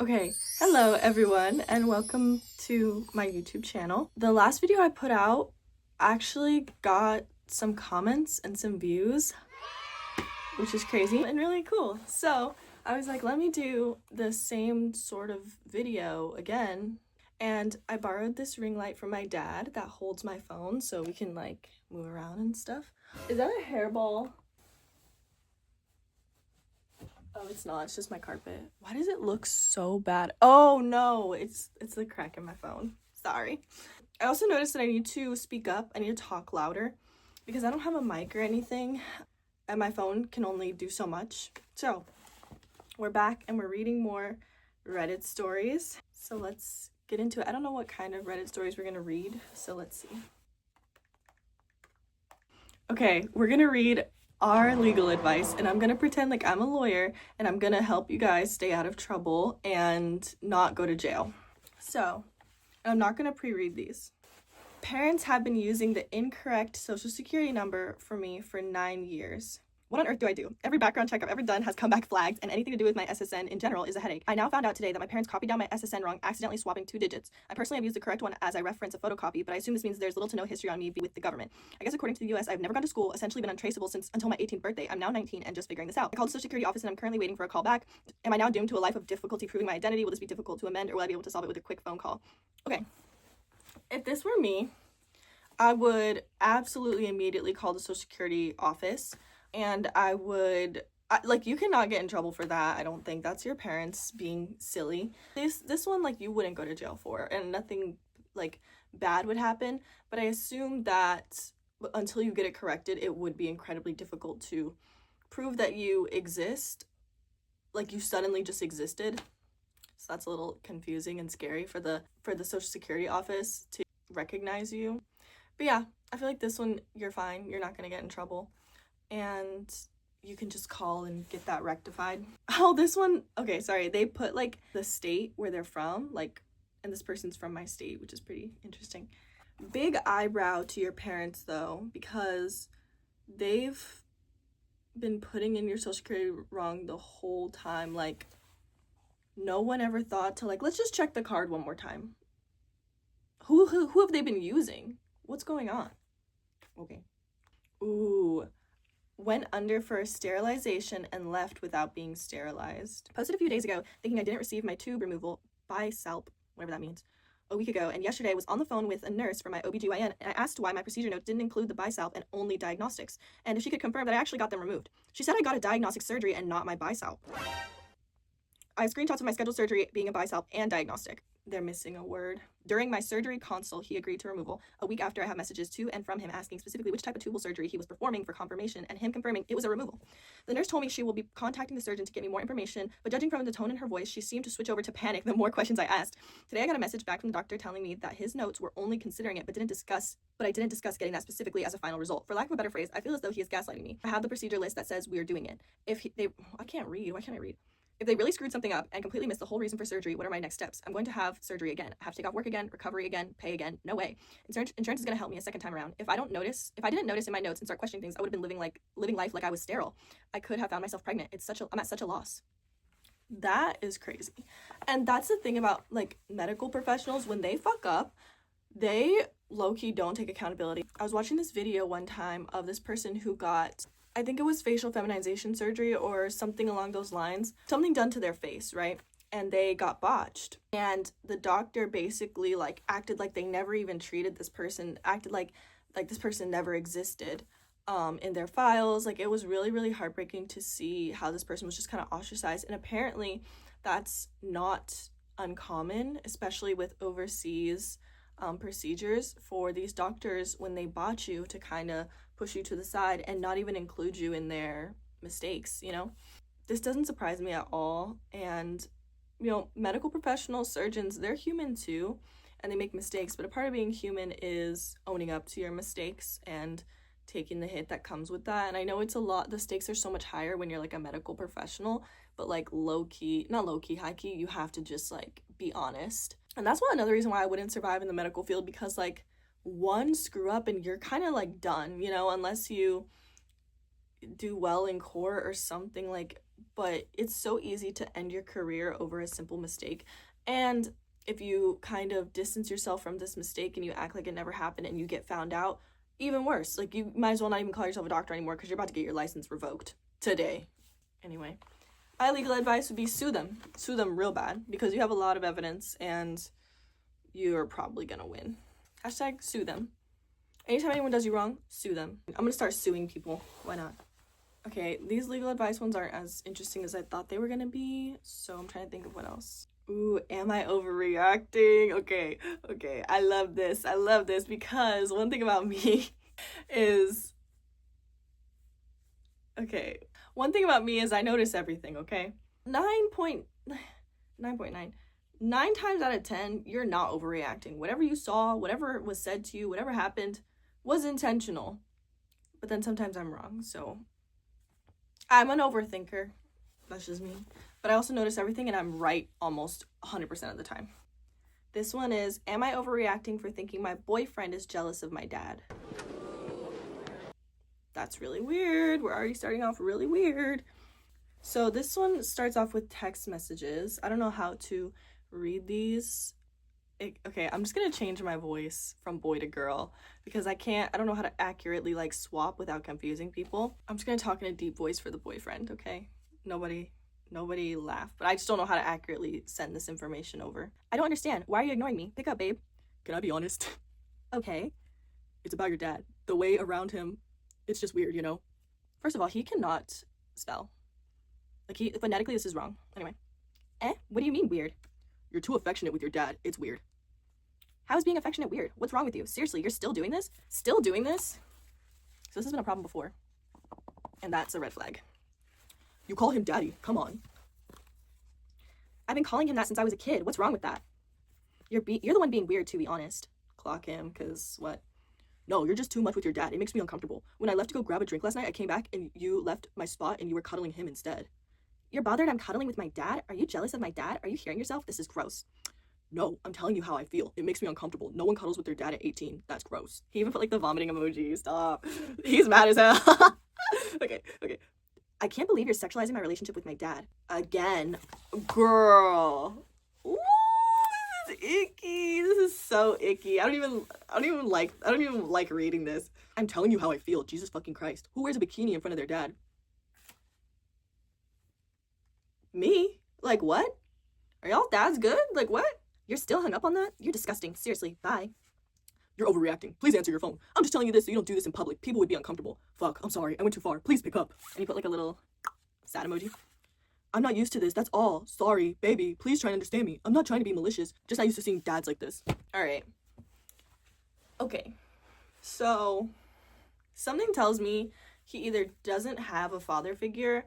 Okay, hello everyone and welcome to my YouTube channel. The last video I put out actually got some comments and some views, which is crazy and really cool. So I was like, let me do the same sort of video again. And I borrowed this ring light from my dad that holds my phone so we can like move around and stuff. Is that a hairball? Oh, it's not. It's just my carpet. Why does it look so bad? Oh no, it's the crack in my phone. Sorry. I also noticed that I need to speak up. I need to talk louder because I don't have a mic or anything and my phone can only do so much. So we're back and we're reading more Reddit stories. So let's get into it. I don't know what kind of Reddit stories we're gonna read, so let's see. Okay, we're gonna read our legal advice and I'm gonna pretend like I'm a lawyer and I'm gonna help you guys stay out of trouble and not go to jail. So, I'm not gonna pre-read these. Parents have been using the incorrect social security number for me for 9 years. What on earth do I do? Every background check I've ever done has come back flagged, and anything to do with my SSN in general is a headache. I now found out today that my parents copied down my SSN wrong, accidentally swapping 2 digits. I personally have used the correct one as I reference a photocopy, but I assume this means there's little to no history on me with the government. I guess according to the US, I've never gone to school, essentially been untraceable until my 18th birthday. I'm now 19 and just figuring this out. I called the Social Security office and I'm currently waiting for a call back. Am I now doomed to a life of difficulty proving my identity? Will this be difficult to amend, or will I be able to solve it with a quick phone call? Okay, if this were me, I would absolutely immediately call the Social Security office. And I would, like, you cannot get in trouble for that. I don't think that's your parents being silly. This one, like, you wouldn't go to jail for, and nothing, like, bad would happen. But I assume that until you get it corrected, it would be incredibly difficult to prove that you exist, like you suddenly just existed. So that's a little confusing and scary for the Social Security office to recognize you. But yeah, I feel like this one, you're fine. You're not gonna get in trouble. And you can just call and get that rectified. Oh, this one, okay, sorry. They put like the state where they're from, like, and this person's from my state, which is pretty interesting. Big eyebrow to your parents though, because they've been putting in your social security wrong the whole time. Like, no one ever thought to, like, let's just check the card one more time. Who have they been using? What's going on? Okay. Ooh. Went under for a sterilization and left without being sterilized. Posted a few days ago thinking I didn't receive my tube removal, bisalp, whatever that means, a week ago, and yesterday was on the phone with a nurse for my OBGYN, and I asked why my procedure note didn't include the bisalp and only diagnostics, and if she could confirm that I actually got them removed. She said I got a diagnostic surgery and not my bisalp. I have screenshots of my scheduled surgery being a bisalp and diagnostic. They're missing a word. During my surgery consult, he agreed to removal. A week after, I have messages to and from him asking specifically which type of tubal surgery he was performing for confirmation, and him confirming it was a removal. The nurse told me she will be contacting the surgeon to get me more information, but judging from the tone in her voice, she seemed to switch over to panic the more questions I asked. Today, I got a message back from the doctor telling me that his notes were only considering it, but I didn't discuss getting that specifically as a final result. For lack of a better phrase, I feel as though he is gaslighting me. I have the procedure list that says we are doing it. I can't read. Why can't I read? If they really screwed something up and completely missed the whole reason for surgery, what are my next steps? I'm going to have surgery again. I have to take off work again, recovery again, pay again. No way. Insurance is going to help me a second time around. If I didn't notice in my notes and start questioning things, I would have been living life like I was sterile. I could have found myself pregnant. I'm at such a loss. That is crazy. And that's the thing about, like, medical professionals. When they fuck up, they low-key don't take accountability. I was watching this video one time of this person who got, I think it was facial feminization surgery or something along those lines. Something done to their face, right? And they got botched. And the doctor basically, like, acted like they never even treated this person, acted like this person never existed in their files. Like, it was really, really heartbreaking to see how this person was just kind of ostracized. And apparently that's not uncommon, especially with overseas procedures, for these doctors when they botch you to kind of push you to the side and not even include you in their mistakes, you know? This doesn't surprise me at all. And, you know, medical professionals, surgeons, they're human too, and they make mistakes, but a part of being human is owning up to your mistakes and taking the hit that comes with that. And I know it's a lot, the stakes are so much higher when you're like a medical professional, but like high key, you have to just like be honest. And that's another reason why I wouldn't survive in the medical field, because like one screw up and you're kind of like done, you know, unless you do well in court or something. Like, but it's so easy to end your career over a simple mistake. And if you kind of distance yourself from this mistake and you act like it never happened and you get found out, even worse. Like, you might as well not even call yourself a doctor anymore because you're about to get your license revoked today. Anyway, my legal advice would be sue them. Sue them real bad because you have a lot of evidence and you're probably gonna win. Hashtag sue them. Anytime anyone does you wrong, sue them. I'm gonna start suing people. Why not? Okay, these legal advice ones aren't as interesting as I thought they were gonna be, so I'm trying to think of what else. Ooh, am I overreacting? Okay, I love this because one thing about me is, one thing about me is I notice everything, okay? 9.9. 9 times out of 10, you're not overreacting. Whatever you saw, whatever was said to you, whatever happened was intentional. But then sometimes I'm wrong, so I'm an overthinker. That's just me. But I also notice everything and I'm right almost 100% of the time. This one is, am I overreacting for thinking my boyfriend is jealous of my dad? That's really weird. We're already starting off really weird. So this one starts off with text messages. I don't know how to read these. Okay, I'm just gonna change my voice from boy to girl because I don't know how to accurately like swap without confusing people. I'm just gonna talk in a deep voice for the boyfriend, okay? Nobody laugh, but I just don't know how to accurately send this information over. I don't understand. Why are you ignoring me? Pick up, babe. Can I be honest? Okay. It's about your dad. The way around him, it's just weird, you know? First of all, he cannot spell. Like, phonetically, this is wrong. Anyway. What do you mean weird? You're too affectionate with your dad. It's weird. How is being affectionate weird? What's wrong with you? Seriously, you're still doing this? Still doing this? So this has been a problem before. And that's a red flag. You call him daddy. Come on. I've been calling him that since I was a kid. What's wrong with that? You're the one being weird, to be honest. Clock him, because what? No, you're just too much with your dad. It makes me uncomfortable. When I left to go grab a drink last night, I came back and you left my spot and you were cuddling him instead. You're bothered I'm cuddling with my dad? Are you jealous of my dad? Are you hearing yourself? This is gross. No, I'm telling you how I feel. It makes me uncomfortable. No one cuddles with their dad at 18. That's gross. He even put like the vomiting emoji. Stop. He's mad as hell. Okay. I can't believe you're sexualizing my relationship with my dad. Again. Girl. Ooh, this is icky. This is so icky. I don't even like reading this. I'm telling you how I feel. Jesus fucking Christ. Who wears a bikini in front of their dad? Me? Like, what? Are y'all dads good? Like, what? You're still hung up on that? You're disgusting. Seriously, bye. You're overreacting. Please answer your phone. I'm just telling you this so you don't do this in public. People would be uncomfortable. Fuck, I'm sorry. I went too far. Please pick up. And he put like a little sad emoji. I'm not used to this. That's all. Sorry, baby. Please try and understand me. I'm not trying to be malicious. Just not used to seeing dads like this. All right. Okay. So, something tells me he either doesn't have a father figure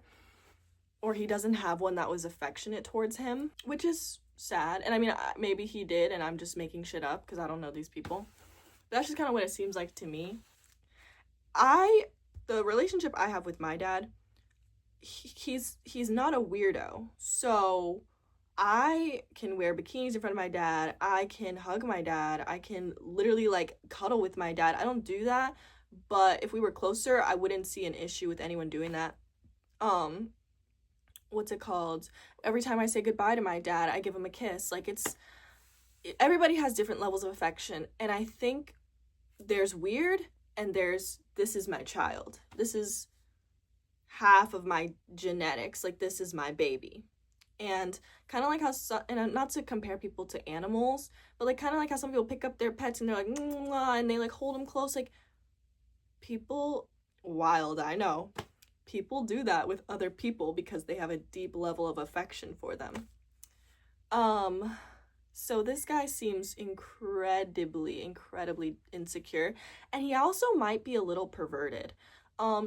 or he doesn't have one that was affectionate towards him, which is sad. And I mean, maybe he did and I'm just making shit up because I don't know these people. That's just kind of what it seems like to me. The relationship I have with my dad, he's not a weirdo. So I can wear bikinis in front of my dad. I can hug my dad. I can literally like cuddle with my dad. I don't do that, but if we were closer, I wouldn't see an issue with anyone doing that. What's it called? Every time I say goodbye to my dad, I give him a kiss. Like, everybody has different levels of affection, and I think there's weird and there's this is my child. This is half of my genetics. Like, this is my baby. And kind of like how and not to compare people to animals, but like kind of like how some people pick up their pets and they're like mwah, and they like hold them close. Like, people, wild, I know, people do that with other people because they have a deep level of affection for them. So this guy seems incredibly insecure, and he also might be a little perverted.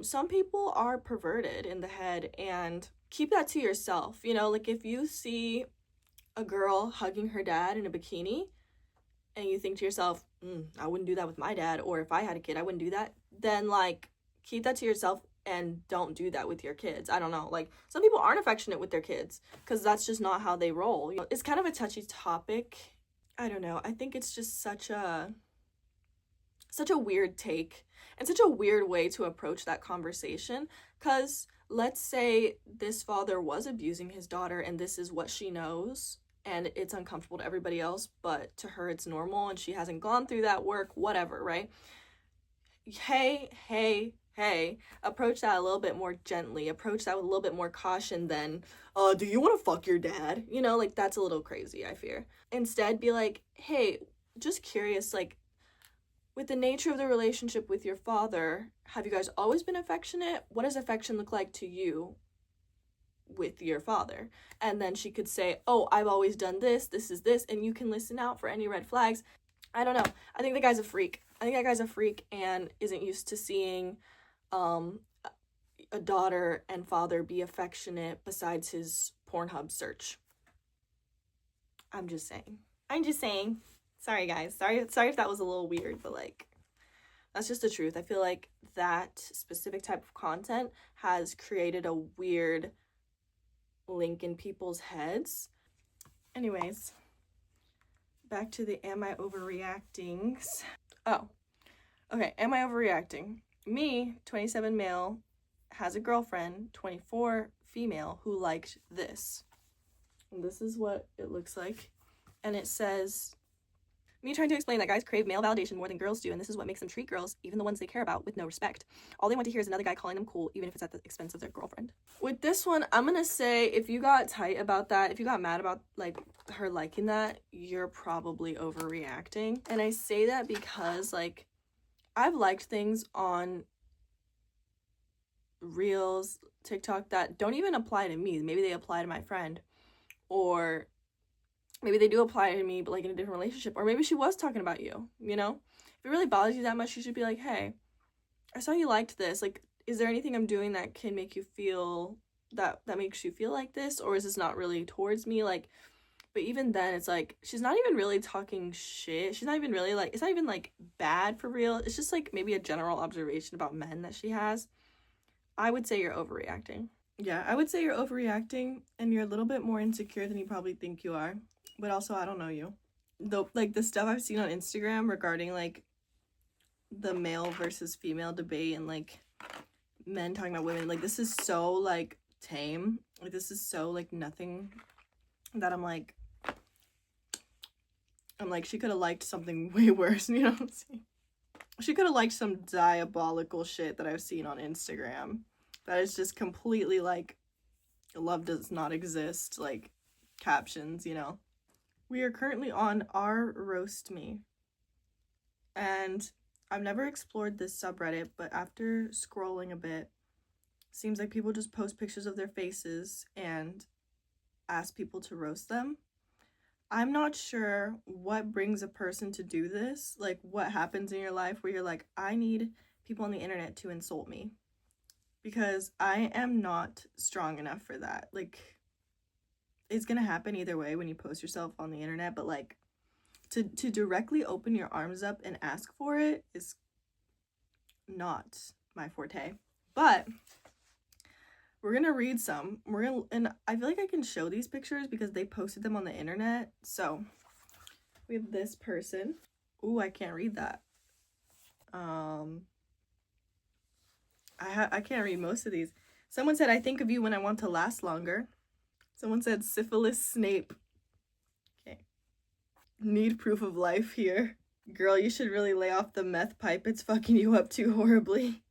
Some people are perverted in the head, and keep that to yourself. You know, like if you see a girl hugging her dad in a bikini and you think to yourself, I wouldn't do that with my dad, or if I had a kid, I wouldn't do that, then like keep that to yourself and don't do that with your kids. I don't know, like some people aren't affectionate with their kids because that's just not how they roll. You know, it's kind of a touchy topic. I don't know. I think it's just such a weird take and such a weird way to approach that conversation, because let's say this father was abusing his daughter and this is what she knows and it's uncomfortable to everybody else, but to her it's normal and she hasn't gone through that work, whatever, right? Hey, approach that a little bit more gently. Approach that with a little bit more caution than, do you want to fuck your dad? You know, like, that's a little crazy, I fear. Instead, be like, hey, just curious, like, with the nature of the relationship with your father, have you guys always been affectionate? What does affection look like to you with your father? And then she could say, oh, I've always done this is this, and you can listen out for any red flags. I don't know. I think the guy's a freak. I think that guy's a freak and isn't used to seeing a daughter and father be affectionate besides his Pornhub search. I'm just saying. Sorry, guys. Sorry if that was a little weird, but, like, that's just the truth. I feel like that specific type of content has created a weird link in people's heads. Anyways, back to the am I overreactings. Oh, okay. Am I overreacting? Me, 27 male, has a girlfriend, 24 female, who liked this. And this is what it looks like. And it says, me trying to explain that guys crave male validation more than girls do, and this is what makes them treat girls, even the ones they care about, with no respect. All they want to hear is another guy calling them cool, even if it's at the expense of their girlfriend. With this one, I'm gonna say, if you got tight about that, if you got mad about, like, her liking that, you're probably overreacting. And I say that because, like, I've liked things on Reels, TikTok, that don't even apply to me. Maybe they apply to my friend, or maybe they do apply to me, but, like, in a different relationship. Or maybe she was talking about you, you know? If it really bothers you that much, you should be like, hey, I saw you liked this. Like, is there anything I'm doing that can make you feel that makes you feel like this? Or is this not really towards me? Like, but even then, it's like, she's not even really talking shit. She's not even really, like, it's not even, like, bad for real. It's just, like, maybe a general observation about men that she has. I would say you're overreacting. Yeah, I would say you're overreacting, and you're a little bit more insecure than you probably think you are. But also, I don't know you. The stuff I've seen on Instagram regarding, like, the male versus female debate and, like, men talking about women, like, this is so, like, tame. Like, this is so, like, nothing, that I'm like, she could have liked something way worse, you know what I'm saying? She could have liked some diabolical shit that I've seen on Instagram that is just completely, like, love does not exist, like, captions, you know? We are currently on our roastme, and I've never explored this subreddit, but after scrolling a bit, seems like people just post pictures of their faces and ask people to roast them. I'm not sure what brings a person to do this, like, what happens in your life where you're like, I need people on the internet to insult me, because I am not strong enough for that. Like, it's gonna happen either way when you post yourself on the internet, but, like, to directly open your arms up and ask for it is not my forte. But we're gonna read some. And I feel like I can show these pictures because they posted them on the internet. So we have this person. Ooh, I can't read that. I can't read most of these. Someone said, I think of you when I want to last longer. Someone said, syphilis Snape. Okay. Need proof of life here. Girl, you should really lay off the meth pipe. It's fucking you up too horribly.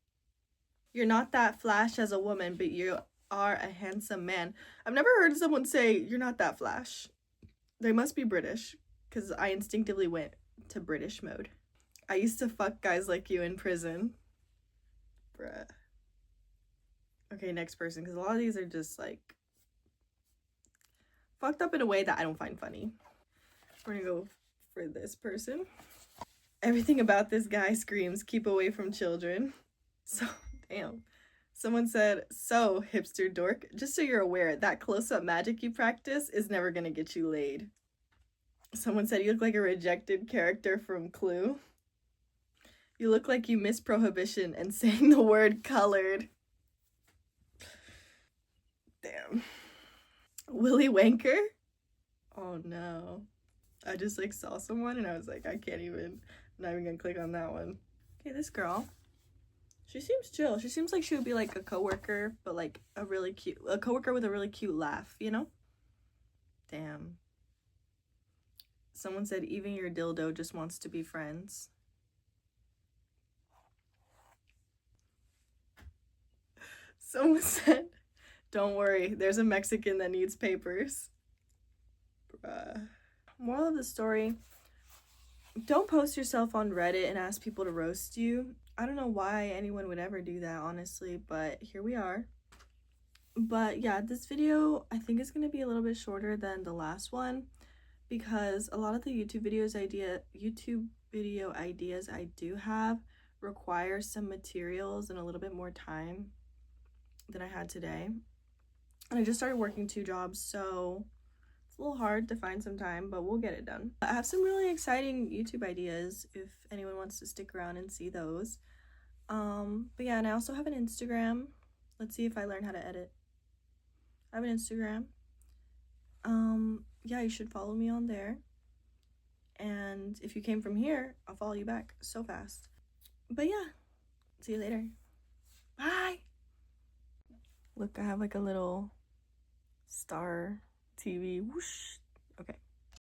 You're not that flash as a woman, but you are a handsome man. I've never heard someone say, you're not that flash. They must be British, because I instinctively went to British mode. I used to fuck guys like you in prison. Bruh. Okay, next person, because a lot of these are just, like, fucked up in a way that I don't find funny. We're gonna go for this person. Everything about this guy screams, keep away from children. So, damn. Someone said, so, hipster dork, just so you're aware, that close-up magic you practice is never gonna get you laid. Someone said, you look like a rejected character from Clue. You look like you missed Prohibition and saying the word colored. Damn. Willy Wanker? Oh no. I just, like, saw someone and I was like, I'm not even gonna click on that one. Okay, this girl. She seems chill. She seems like she would be like a coworker, but like a coworker with a really cute laugh, you know? Damn. Someone said even your dildo just wants to be friends. Someone said, don't worry, there's a Mexican that needs papers. Bruh. Moral of the story, don't post yourself on Reddit and ask people to roast you. I don't know why anyone would ever do that, honestly, but here we are. But yeah, this video I think is going to be a little bit shorter than the last one because a lot of the YouTube video ideas I do have require some materials and a little bit more time than I had today. And I just started working 2 jobs, so it's a little hard to find some time, but we'll get it done. I have some really exciting YouTube ideas if anyone wants to stick around and see those. But yeah, and I also have an Instagram. Let's see if I learn how to edit. I have an Instagram. Yeah, you should follow me on there. And if you came from here, I'll follow you back so fast. But yeah, see you later. Bye. Look, I have like a little star TV. Whoosh. Okay.